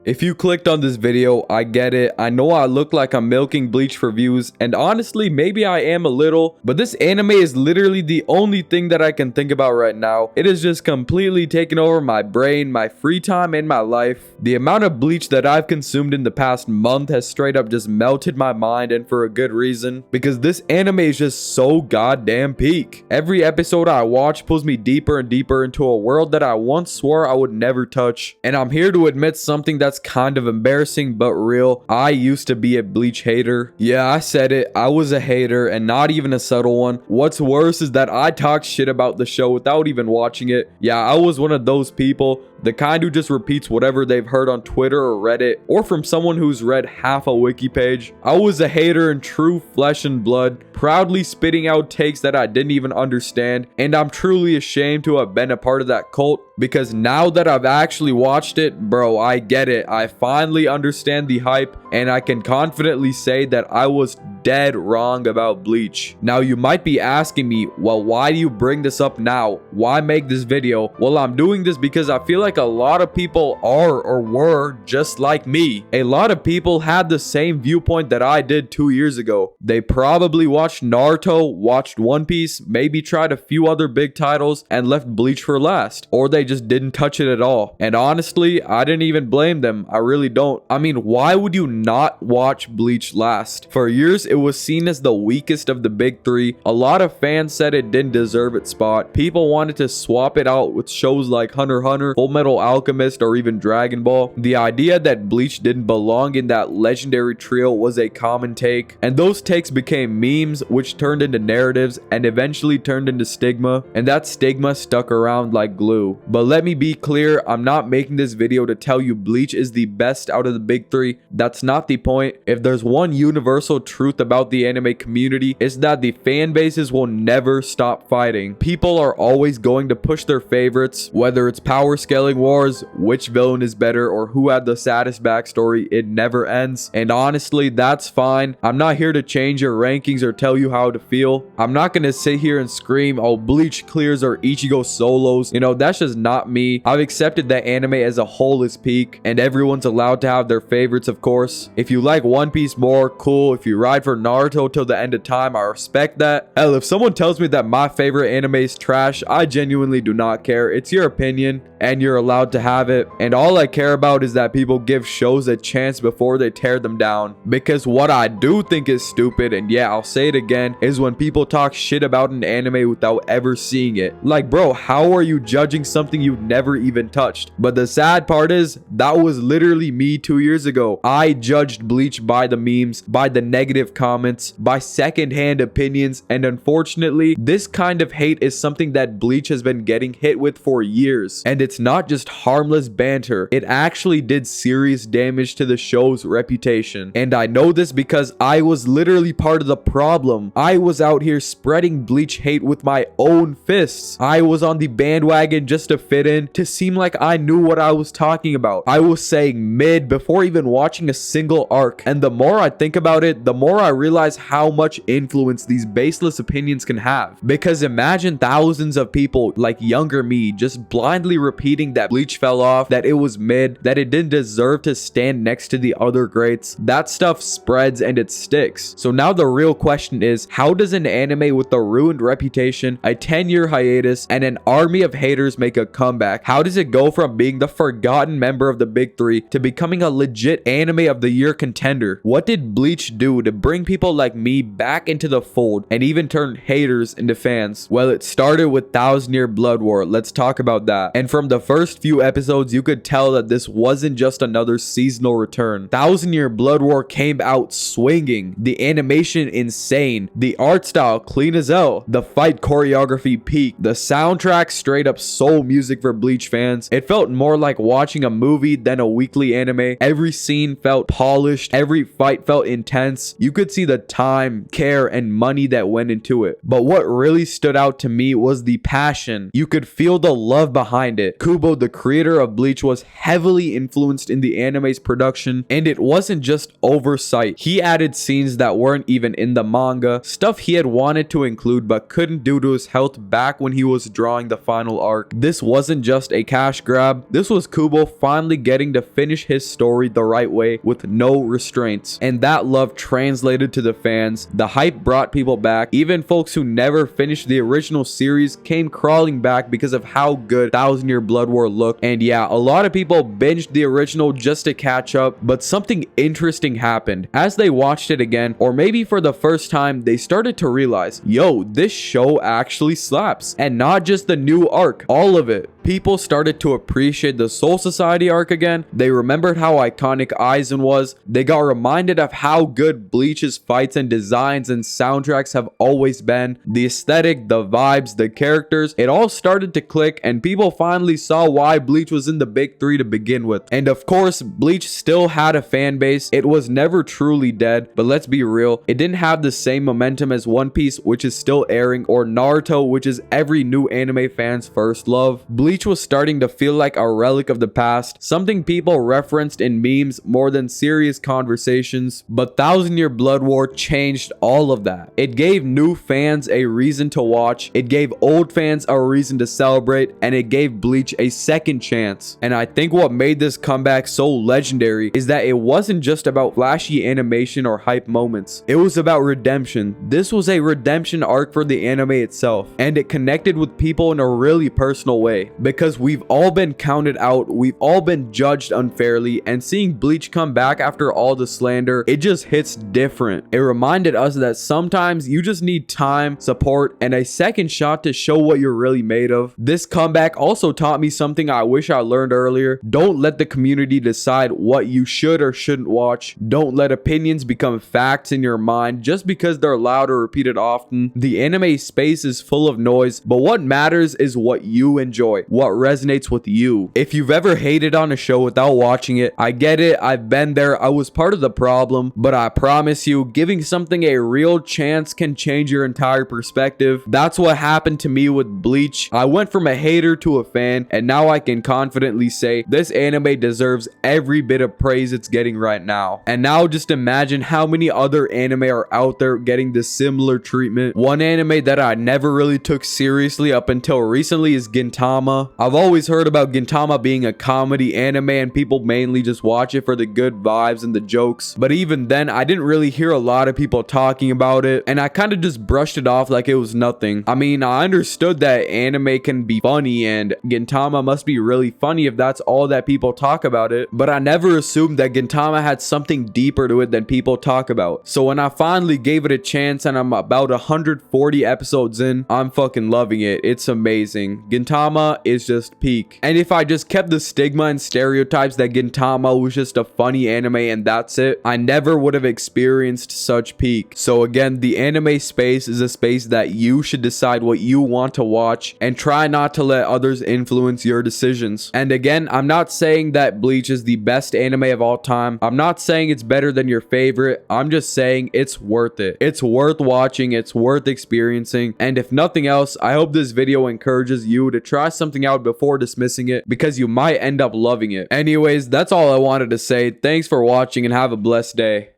If you clicked on this video, I get it. I know I look like I'm milking Bleach for views, and honestly, maybe I am a little, but this anime is literally the only thing that I can think about right now. It has just completely taken over my brain, my free time, and my life. The amount of Bleach that I've consumed in the past month has straight up just melted my mind, and for a good reason, because this anime is just so goddamn peak. Every episode I watch pulls me deeper and deeper into a world that I once swore I would never touch, and I'm here to admit something that's kind of embarrassing but real. I used to be a Bleach hater. Yeah, I said it. I was a hater, and not even a subtle one. What's worse is that I talked shit about the show without even watching it. Yeah, I was one of those people, the kind who just repeats whatever they've heard on Twitter or Reddit, or from someone who's read half a wiki page. I was a hater in true flesh and blood, proudly spitting out takes that I didn't even understand, and I'm truly ashamed to have been a part of that cult, because now that I've actually watched it, bro, I get it. I finally understand the hype, and I can confidently say that I was dead wrong about Bleach. Now, you might be asking me, well, why do you bring this up now? Why make this video? Well, I'm doing this because I feel like a lot of people are or were just like me. A lot of people had the same viewpoint that I did 2 years ago. They probably watched Naruto, watched One Piece, maybe tried a few other big titles, and left Bleach for last. Or they just didn't touch it at all. And honestly, I didn't even blame them. I really don't. I mean, why would you not watch Bleach last? For years, it was seen as the weakest of the big three. A lot of fans said it didn't deserve its spot. People wanted to swap it out with shows like Hunter x Hunter, Fullmetal Alchemist, or even Dragon Ball. The idea that Bleach didn't belong in that legendary trio was a common take, and those takes became memes, which turned into narratives and eventually turned into stigma, and that stigma stuck around like glue. But let me be clear, I'm not making this video to tell you Bleach is the best out of the big three. That's not the point. If there's one universal truth about the anime community, it's that the fan bases will never stop fighting. People are always going to push their favorites, whether it's power scaling wars, which villain is better, or who had the saddest backstory. It never ends, and honestly, that's fine. I'm not here to change your rankings or tell you how to feel. I'm not gonna sit here and scream, oh, Bleach clears or Ichigo solos. You know, that's just not me. I've accepted that anime as a whole is peak, and everyone's allowed to have their favorites, of course. If you like One Piece more, cool. If you ride for Naruto till the end of time, I respect that. Hell, if someone tells me that my favorite anime is trash, I genuinely do not care. It's your opinion, and you're allowed to have it. And all I care about is that people give shows a chance before they tear them down. Because what I do think is stupid, and yeah, I'll say it again, is when people talk shit about an anime without ever seeing it. Like, bro, how are you judging something you've never even touched? But the sad part is, that was literally me 2 years ago. I judged Bleach by the memes, by the negative comments, by secondhand opinions, and unfortunately, this kind of hate is something that Bleach has been getting hit with for years. And it's not just harmless banter, it actually did serious damage to the show's reputation. And I know this because I was literally part of the problem. I was out here spreading Bleach hate with my own fists. I was on the bandwagon just to fit in, to seem like I knew what I was talking about. I was saying mid before even watching a single arc. And the more I think about it, the more I realize how much influence these baseless opinions can have. Because imagine thousands of people like younger me just blindly repeating that Bleach fell off, that it was mid, that it didn't deserve to stand next to the other greats. That stuff spreads and it sticks. So now the real question is, how does an anime with a ruined reputation, a 10-year hiatus, and an army of haters make a comeback? How does it go from being the forgotten member of the big three to becoming a legit anime of the year contender? What did Bleach do to bring people like me back into the fold and even turn haters into fans? Well, it started with ThousandYear Blood War. Let's talk about that. And from the first few episodes, you could tell that this wasn't just another seasonal return. ThousandYear Blood War came out swinging, the animation insane, the art style clean as hell, the fight choreography peak, the soundtrack straight up soul music for Bleach fans. It felt more like watching a movie than a weekly anime. Every scene felt polished, every fight felt intense. You could could see the time, care, and money that went into it. But what really stood out to me was the passion. You could feel the love behind it. Kubo, the creator of Bleach, was heavily influenced in the anime's production, and it wasn't just oversight. He added scenes that weren't even in the manga, stuff he had wanted to include but couldn't due to his health back when he was drawing the final arc. This wasn't just a cash grab. This was Kubo finally getting to finish his story the right way with no restraints. And that love translated to the fans. The hype brought people back. Even folks who never finished the original series came crawling back because of how good ThousandYear Blood War looked. And yeah, a lot of people binged the original just to catch up, but something interesting happened. As they watched it again, or maybe for the first time, they started to realize, yo, this show actually slaps. And not just the new arc, all of it. People started to appreciate the Soul Society arc again. They remembered how iconic Aizen was. They got reminded of how good Bleach's fights and designs and soundtracks have always been. The aesthetic, the vibes, the characters, it all started to click, and people finally saw why Bleach was in the big three to begin with. And of course, Bleach still had a fan base. It was never truly dead, but let's be real, it didn't have the same momentum as One Piece, which is still airing, or Naruto, which is every new anime fan's first love. Bleach was starting to feel like a relic of the past, something people referenced in memes more than serious conversations. But ThousandYear Blood War changed all of that. It gave new fans a reason to watch, it gave old fans a reason to celebrate, and it gave Bleach a second chance. And I think what made this comeback so legendary is that it wasn't just about flashy animation or hype moments. It was about redemption. This was a redemption arc for the anime itself, and it connected with people in a really personal way. Because we've all been counted out, we've all been judged unfairly, and seeing Bleach come back after all the slander, it just hits different. It reminded us that sometimes you just need time, support, and a second shot to show what you're really made of. This comeback also taught me something I wish I learned earlier. Don't let the community decide what you should or shouldn't watch. Don't let opinions become facts in your mind just because they're loud or repeated often. The anime space is full of noise, but what matters is what you enjoy, what resonates with you. If you've ever hated on a show without watching it, I get it, I've been there, I was part of the problem, but I promise you, giving something a real chance can change your entire perspective. That's what happened to me with Bleach. I went from a hater to a fan, and now I can confidently say this anime deserves every bit of praise it's getting right now. And now just imagine how many other anime are out there getting this similar treatment. One anime that I never really took seriously up until recently is Gintama. I've always heard about Gintama being a comedy anime and people mainly just watch it for the good vibes and the jokes. But even then, I didn't really hear a lot of people talking about it, and I kind of just brushed it off like it was nothing. I mean, I understood that anime can be funny and Gintama must be really funny if that's all that people talk about it, but I never assumed that Gintama had something deeper to it than people talk about. So when I finally gave it a chance and I'm about 140 episodes in, I'm fucking loving it. It's amazing. Gintama is just peak. And if I just kept the stigma and stereotypes that Gintama was just a funny anime and that's it, I never would have experienced such peak. So again, the anime space is a space that you should decide what you want to watch and try not to let others influence your decisions. And again, I'm not saying that Bleach is the best anime of all time. I'm not saying it's better than your favorite. I'm just saying it's worth it. It's worth watching. It's worth experiencing. And if nothing else, I hope this video encourages you to try something out before dismissing it, because you might end up loving it. Anyways, that's all I wanted to say. Thanks for watching and have a blessed day.